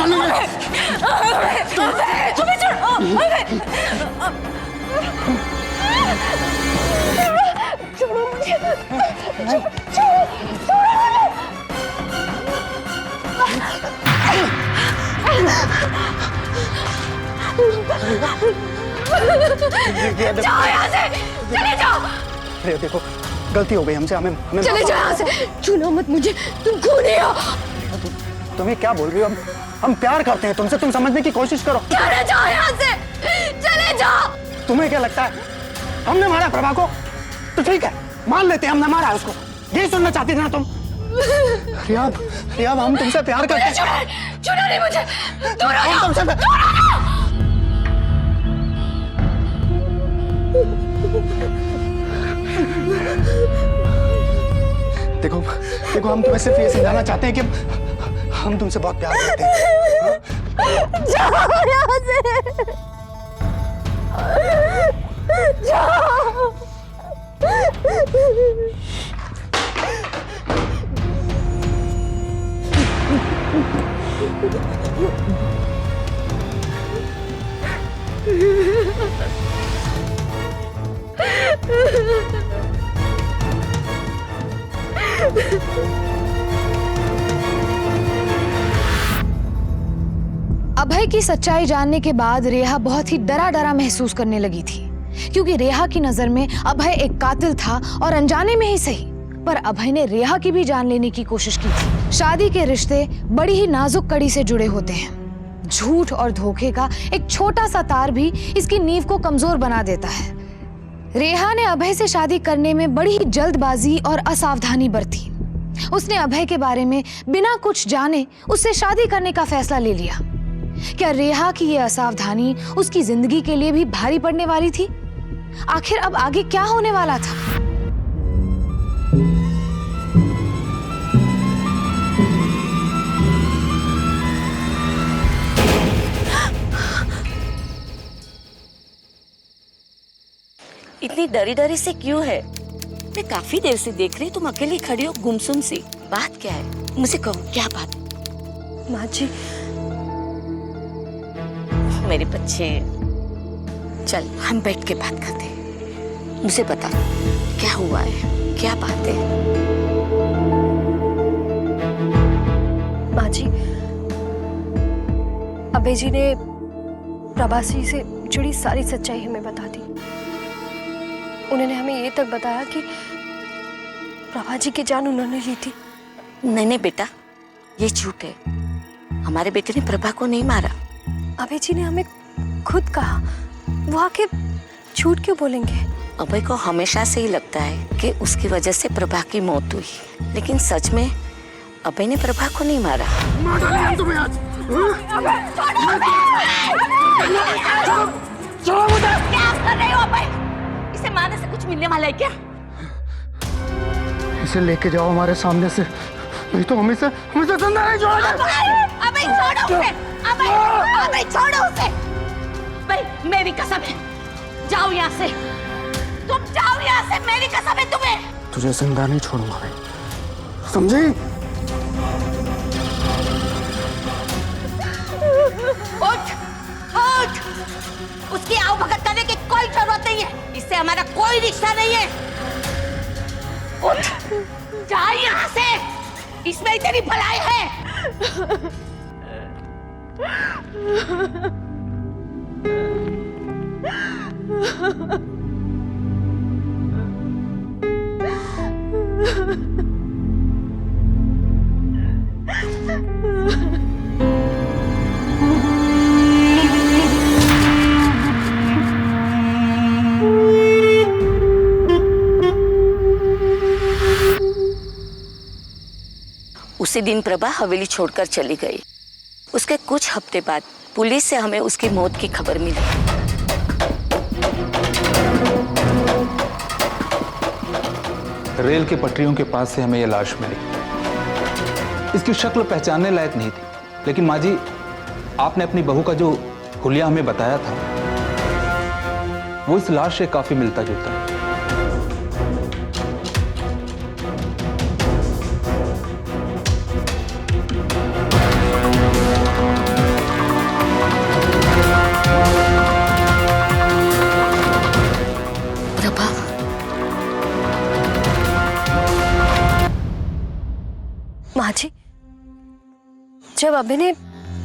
तुम्हें छोड़ो मुझे, जाओ यहाँ से, चले जाओ। अरे देखो गलती हो गई हमसे, हमें चले जाओ यहाँ से, छूना मत मुझे, तुम खूनी हो। तुम्हें क्या बोल रही हो? हम प्यार करते हैं तुमसे, तुम समझने की कोशिश करो। चले जाओ यहाँ से, चले जाओ। तुम्हें क्या लगता है हमने मारा प्रभा को? तो ठीक है मान लेते हैं हमने मारा उसको, यही सुनना चाहती थी ना तुम? रियाब, रियाब हम तुमसे प्यार करते हैं। छूना नहीं मुझे, दूर हो जाओ, तुमसे दूर हो जाओ। देखो देखो हम तुम्हें सिर्फ ये समझाना चाहते हैं कि हम तुमसे बहुत प्यार करते हैं। जाओ यहाँ से, जाओ। अभय की सच्चाई जानने के बाद रेहा बहुत ही डरा डरा महसूस करने लगी थी, क्योंकि रेहा की नजर में अभय एक कातिल था और अनजाने में ही सही, पर अभय ने रेहा की भी जान लेने की कोशिश की थी। शादी के रिश्ते बड़ी ही नाजुक कड़ी से जुड़े होते हैं। झूठ और धोखे का एक छोटा सा तार भी इसकी नींव को कमजोर बना देता है। रेहा ने अभय से शादी करने में बड़ी ही जल्दबाजी और असावधानी बरती। उसने अभय के बारे में बिना कुछ जाने उससे शादी करने का फैसला ले लिया। क्या रेहा की यह असावधानी उसकी जिंदगी के लिए भी भारी पड़ने वाली थी? आखिर अब आगे क्या होने वाला था? इतनी डरी डरी से क्यों है? मैं काफी देर से देख रही, तुम अकेली खड़ी हो गुमसुम सी। बात क्या है? मुझे कहो क्या बात? माँ जी, मेरे बच्चे, चल हम बैठ के बात करते हैं। मुझे बता क्या हुआ है, क्या बात है? माँ जी, अभय जी ने प्रभासी से जुड़ी सारी सच्चाई हमें बता दी। उन्होंने हमें ये तक बताया कि प्रभा जी की जान उन्होंने ली थी। नहीं नहीं बेटा, ये झूठ है। हमारे बेटे ने प्रभा को नहीं मारा। अभय जी ने हमें खुद कहा, वो आके झूठ क्यों बोलेंगे? अभय को हमेशा से ही लगता है कि उसकी वजह से प्रभा की मौत हुई, लेकिन सच में अभय ने प्रभा को नहीं मारा। क्या कर रहे हो अभय? इसे मारने से कुछ मिलने वाला है क्या? इसे लेके जाओ हमारे सामने से, नहीं तो हमें से जिंदा नहीं छोड़ोगे। अबे छोड़ो उसे, अबे छोड़ो उसे। भाई मेरी कसम है, जाओ यहाँ से, तुम जाओ यहाँ से, मेरी कसम है तुम्हें। तुझे जिंदा नहीं छोड़ूंगा मैं, समझी? उठ, उठ, उसकी आवभगत करने की कोई जरूरत नहीं है, इससे हमारा कोई रिश्ता नहीं है। उठ, जा यहाँ से, इसमें ही तेरी भलाई है। उसी दिन प्रभा हवेली छोड़कर चली गई। उसके कुछ हफ्ते बाद पुलिस से हमें उसकी मौत की खबर मिली। रेल के पटरियों के पास से हमें यह लाश मिली। इसकी शक्ल पहचानने लायक नहीं थी, लेकिन माँ जी, आपने अपनी बहू का जो हुलिया हमें बताया था, वो इस लाश से काफी मिलता जुलता है। माँ जी, जब अभय ने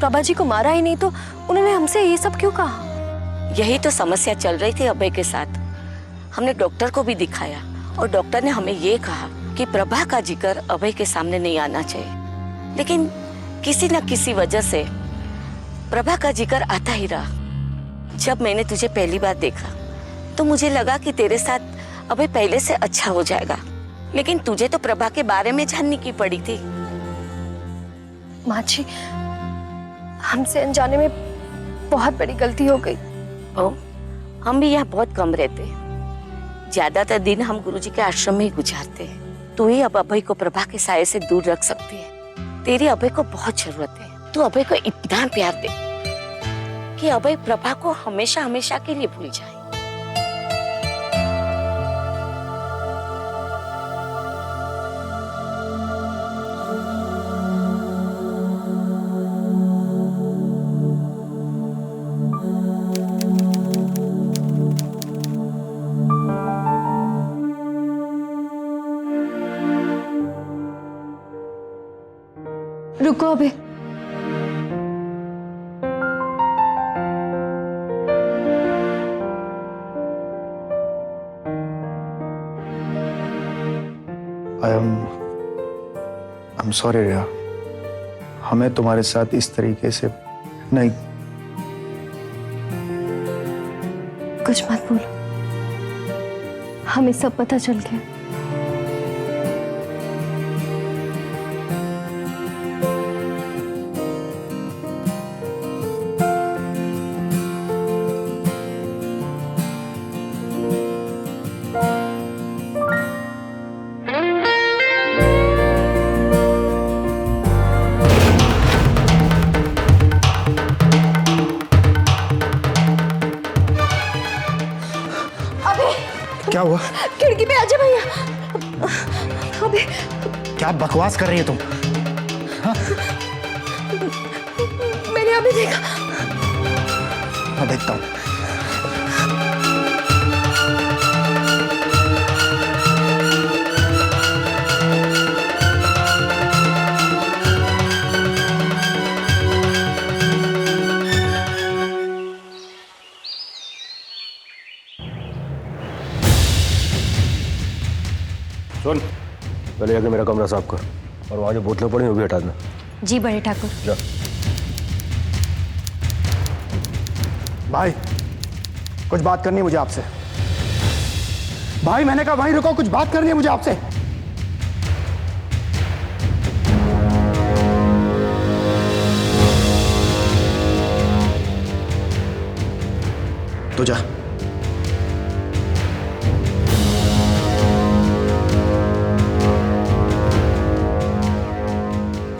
प्रभा जी को मारा ही नहीं तो उन्होंने हमसे ये सब क्यों कहा? यही तो समस्या चल रही थी अभय के साथ। हमने डॉक्टर को भी दिखाया और डॉक्टर ने हमें ये कहा कि प्रभा का जिक्र अभय के सामने नहीं आना चाहिए, लेकिन किसी न किसी वजह से प्रभा का जिक्र आता ही रहा। जब मैंने तुझे पहली बार देखा तो मुझे लगा कि तेरे साथ अभय पहले से अच्छा हो जाएगा, लेकिन तुझे तो प्रभा के बारे में जानने की पड़ी थी। माँ जी, हमसे अनजाने में बहुत बड़ी गलती हो गई। ओ, हम भी यहाँ बहुत कम रहते हैं। ज्यादातर दिन हम गुरुजी के आश्रम में ही गुजारते हैं। तू ही अब अभय को प्रभा के साये से दूर रख सकती है। तेरी अभय को बहुत जरूरत है। तू अभय को इतना प्यार दे कि अभय प्रभा को हमेशा हमेशा के लिए भूल जाए। रुको अभय, I'm sorry रिया, हमें तुम्हारे साथ इस तरीके से नहीं। कुछ मत बोलो, हमें सब पता चल गया। क्या हुआ? खिड़की पे आजा भैया। अबे क्या बकवास कर रही है तुम? मैंने अभी देखा। मैं देखता हूँ। सुन, पहले जाके मेरा कमरा साफ कर और वहाँ जो बोतलें पड़ी वो भी हटा देना। जी बड़े ठाकुर। जा। भाई, कुछ बात करनी है मुझे आपसे। भाई, मैंने कहा भाई रुको, कुछ बात करनी है मुझे आपसे। तो जा।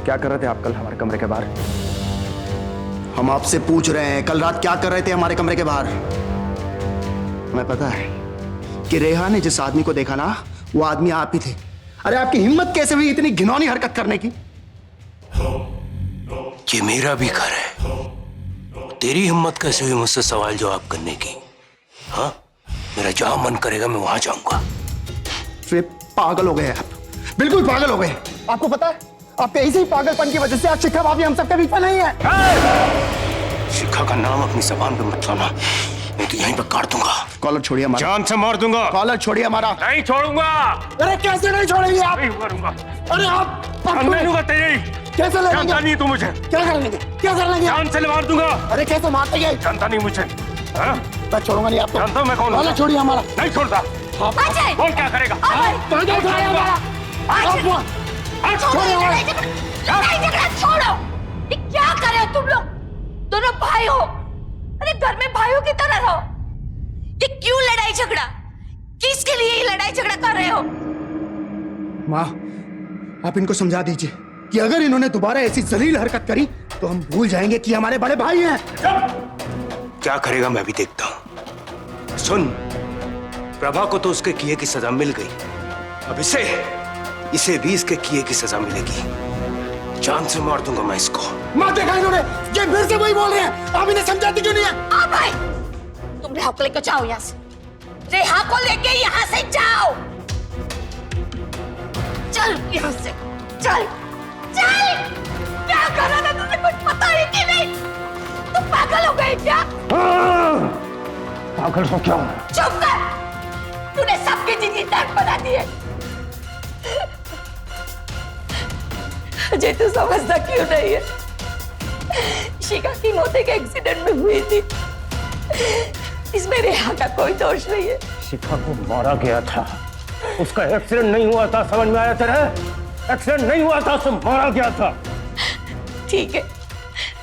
क्या कर रहे थे आप कल हमारे कमरे के बाहर? हम आपसे पूछ रहे हैं, कल रात क्या कर रहे थे हमारे कमरे के बाहर? हमें पता है कि रेहा ने जिस आदमी को देखा ना, वो आदमी आप ही थे। अरे आपकी हिम्मत कैसे हुई इतनी घिनौनी हरकत करने की? ये मेरा भी घर है, तेरी हिम्मत कैसे हुई मुझसे सवाल जवाब करने की? हाँ, मेरा जहां मन करेगा मैं वहां जाऊंगा। फिर पागल हो गए आप, बिल्कुल पागल हो गए। आपको पता है, आपके इसी पागलपन की वजह से आज शिखा भाभी हम सबके बीच में नहीं है। शिखा का नाम अपनी जबान पे मत लाना, मैं तो यहीं पे काट दूंगा। कॉलर छोड़िए हमारा। जान से मार दूंगा। कॉलर छोड़िए हमारा। नहीं छोड़ूंगा। अरे कैसे नहीं छोड़ेंगे आप? नहीं करूंगा। अरे आप तेरी कैसे ले जानता नहीं तू मुझे। क्या कर लेंगे? क्या कर लेंगे? जान से मार दूंगा। अरे कैसे मार देंगे? जानता नहीं मुझे। हाँ? मैं छोड़ूंगा नहीं आपको। जानता हूं मैं कौन हूं। कॉलर छोड़िए हमारा। नहीं छोड़ता। अजय! कौन क्या करेगा? कॉलर उठाइए हमारा। छोड़ो, लड़ाई झगड़ा छोड़ो। ये क्या कर रहे हो तुम लोग? दोनों भाई हो, अरे घर में भाइयों की तरह रहो। ये क्यों लड़ाई झगड़ा? किसके लिए ये लड़ाई झगड़ा कर रहे हो? माँ, आप इनको समझा दीजिए कि अगर इन्होंने दोबारा ऐसी जलील हरकत करी तो हम भूल जाएंगे कि हमारे बड़े भाई हैं। क्या करेगा मैं भी देखता हूं। सुन, प्रभा को तो उसके किए की सजा मिल गई, अब इसे भी इसके किए की सजा मिलेगी। जान से मार दूंगा मैं इसको। माँ, देखा इन्होंने, ये फिर से वही बोल रहे हैं। आप इन्हें समझाती क्यों नहीं है? आ भाई, तुम रेहा को लेकर जाओ यहाँ से। रेहा को लेके यहाँ से जाओ। चल यहाँ से, चल। चल! क्या कर रहा था तुझे कुछ पता है कि नहीं? तुम पागल हो गए क्या? पागल हो क्या? चुप कर! तूने सबकी जिंदगी तक बना दी है। अजय तू समझता क्यों नहीं है? शिखा की मौत एक एक्सीडेंट में हुई थी। इसमें रेहा का कोई दोष नहीं है। शिखा को मारा गया था, उसका एक्सीडेंट नहीं हुआ था। समझ में आया तेरे? एक्सीडेंट नहीं हुआ था, उसे मारा गया था। ठीक है,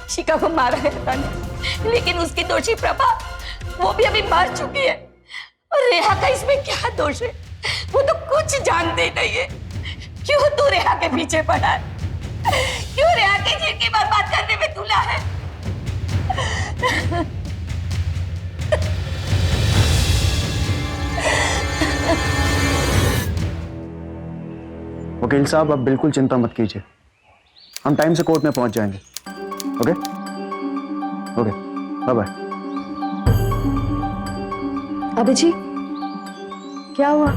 शिखा को मारा गया था नहीं, लेकिन उसकी दोषी प्रभा वो भी अभी मर चुकी है। और रेहा का इसमें क्या दोष है? वो तो कुछ जानते नहीं है। क्यों तू रेहा के पीछे पड़ा है? क्यों रेहा की जिंदगी बर्बाद करने में तुला है? वकील साहब, आप बिल्कुल चिंता मत कीजिए, हम टाइम से कोर्ट में पहुंच जाएंगे। Okay okay, bye bye. अबे जी, क्या हुआ?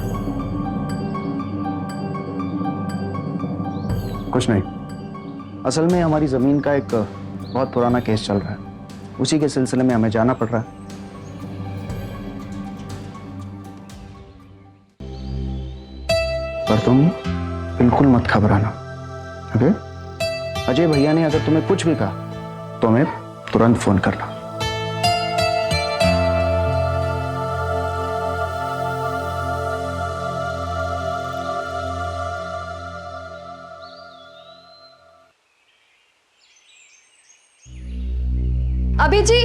कुछ नहीं, असल में हमारी जमीन का एक बहुत पुराना केस चल रहा है, उसी के सिलसिले में हमें जाना पड़ रहा है। पर तुम बिल्कुल मत घबराना, ओके? अजय भैया ने अगर तुम्हें कुछ भी कहा तो हमें तुरंत फोन करना। अबे जी,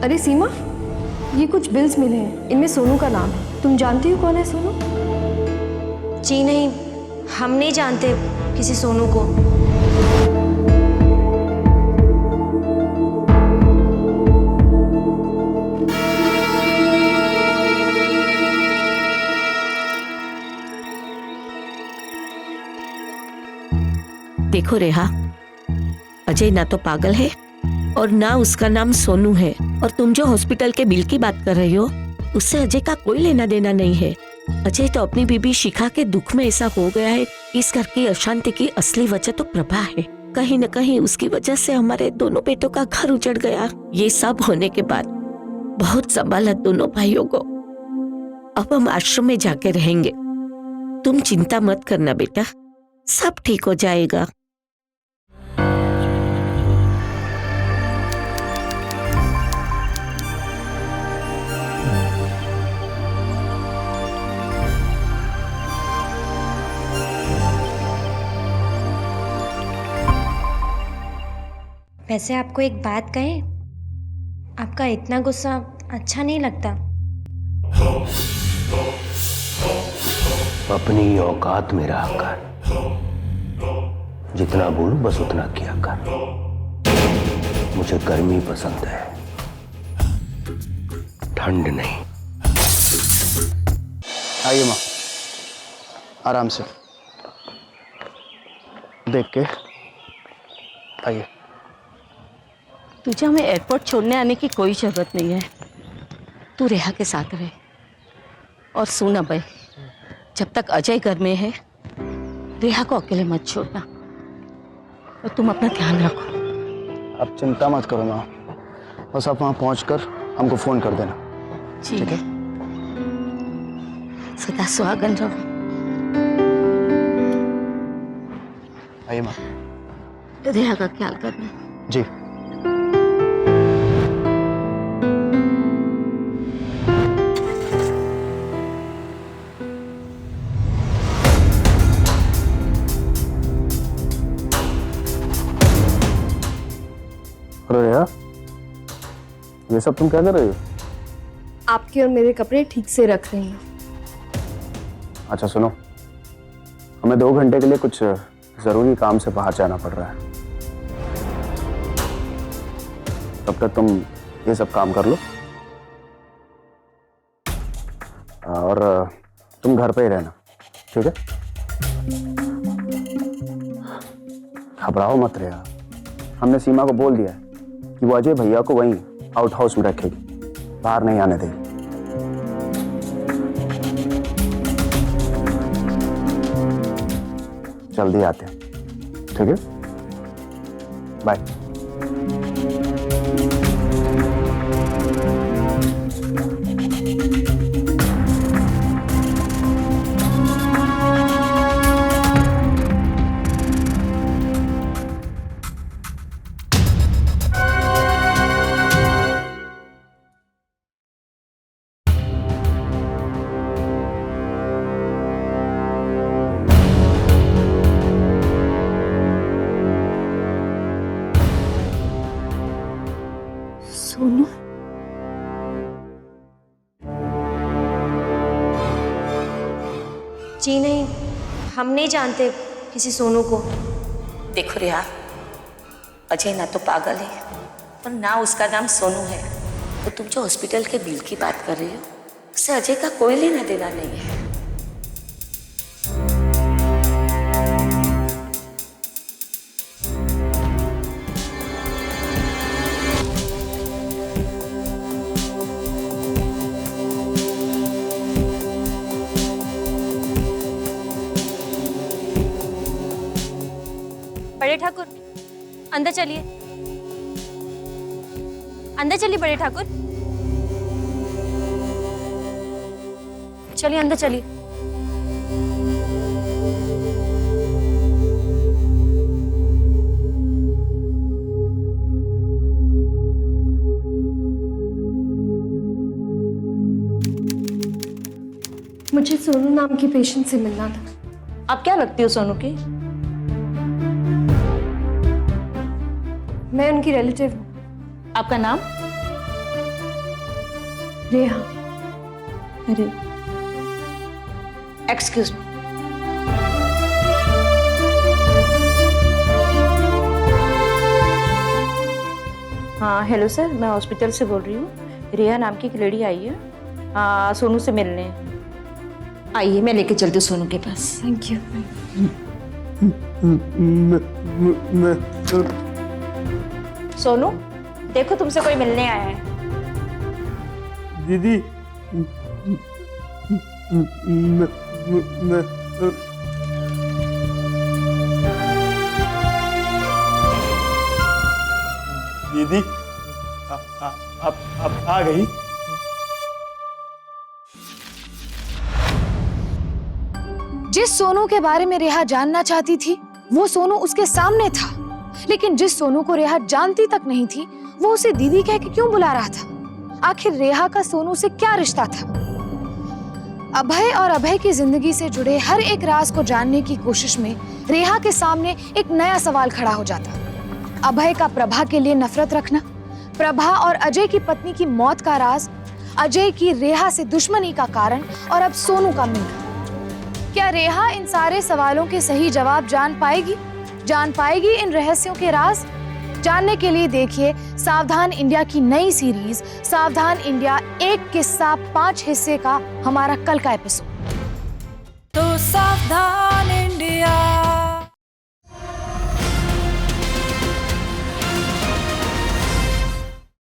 अरे सीमा, ये कुछ बिल्स मिले हैं, इनमें सोनू का नाम है। तुम जानती हो कौन है सोनू? जी नहीं, हम नहीं जानते किसी सोनू को। देखो रेहा, अजय ना तो पागल है और ना उसका नाम सोनू है। और तुम जो हॉस्पिटल के बिल की बात कर रही हो, उससे अजय का कोई लेना देना नहीं है। अजय तो अपनी बीबी शिखा के दुख में ऐसा हो गया है, इस घर की अशांति की असली वजह तो प्रभा है। कहीं न कहीं उसकी वजह से हमारे दोनों बेटों का घर उजड़ गया। ये सब होने के बाद बहुत संभाला दोनों भाइयों को। अब हम आश्रम में जाके रहेंगे। तुम चिंता मत करना बेटा, सब ठीक हो जाएगा। वैसे आपको एक बात कहें, आपका इतना गुस्सा अच्छा नहीं लगता। अपनी औकात में रहा कर, जितना बोलूं बस उतना किया कर। मुझे गर्मी पसंद है, ठंड नहीं। आइए माँ, आराम से देख के आइए। तुझे हमें एयरपोर्ट छोड़ने आने की कोई जरूरत नहीं है। तू रेहा के साथ रहे। और सुन अभय, जब तक अजय घर में है, रेहा को अकेले मत छोड़ना। और तुम अपना ध्यान रखो। आप चिंता मत करो माँ, बस आप वहां पहुंचकर हमको फोन कर देना। ठीक है, सदा सुहागन रहो। आइए माँ। रेहा का ख्याल करना। जी। अरे यार, ये सब तुम क्या कर रही हो? आपके और मेरे कपड़े ठीक से रख रही हूँ। अच्छा सुनो, हमें 2 घंटे के लिए कुछ जरूरी काम से बाहर जाना पड़ रहा है। तब तक तुम ये सब काम कर लो, हाँ, और तुम घर पे ही रहना, ठीक है? घबराओ मत रेहा, हमने सीमा को बोल दिया है कि वो अजय भैया को वहीं आउट हाउस में रखेगी, बाहर नहीं आने देगी। जल्दी आते हैं, ठीक है? बाय। सोनू, जी नहीं, हम नहीं जानते किसी सोनू को। देखो रेहा, अजय ना तो पागल है और ना उसका नाम सोनू है। तो तुम जो हॉस्पिटल के बिल की बात कर रही हो, उससे अजय का कोई लेना देना नहीं है। बड़े ठाकुर, अंदर चलिए, अंदर चलिए बड़े ठाकुर, चलिए अंदर चलिए। मुझे सोनू नाम की पेशेंट से मिलना था। आप क्या लगती हो सोनू की? मैं उनकी रिलेटिव हूँ। आपका नाम? रेहा। अरे एक्सक्यूज मी। हाँ हेलो सर, मैं हॉस्पिटल से बोल रही हूँ। रिया नाम की एक लेडी आई है सोनू से मिलने। आइए, मैं लेके चलती हूँ सोनू के पास। Thank you. सोनू, देखो तुमसे कोई मिलने आया है। दीदी दीदी आप आ गई। जिस सोनू के बारे में रेहा जानना चाहती थी वो सोनू उसके सामने था, लेकिन जिस सोनू को रेहा जानती तक नहीं थी वो उसे दीदी कह के क्यों बुला रहा था? आखिर रेहा का सोनू से क्या रिश्ता था? अभय और अभय की जिंदगी से जुड़े हर एक राज को जानने की कोशिश में रेहा के सामने एक नया सवाल खड़ा हो जाता। अभय का प्रभा के लिए नफरत रखना, प्रभा और अजय की पत्नी की मौत का राज, अजय की रेहा से दुश्मनी का कारण और अब सोनू का मिलना। क्या रेहा इन सारे सवालों के सही जवाब जान पाएगी इन रहस्यों के राज? जानने के लिए देखिए सावधान इंडिया की नई सीरीज सावधान इंडिया 1 किस्सा 5 हिस्से का हमारा कल का एपिसोड। तो सावधान इंडिया।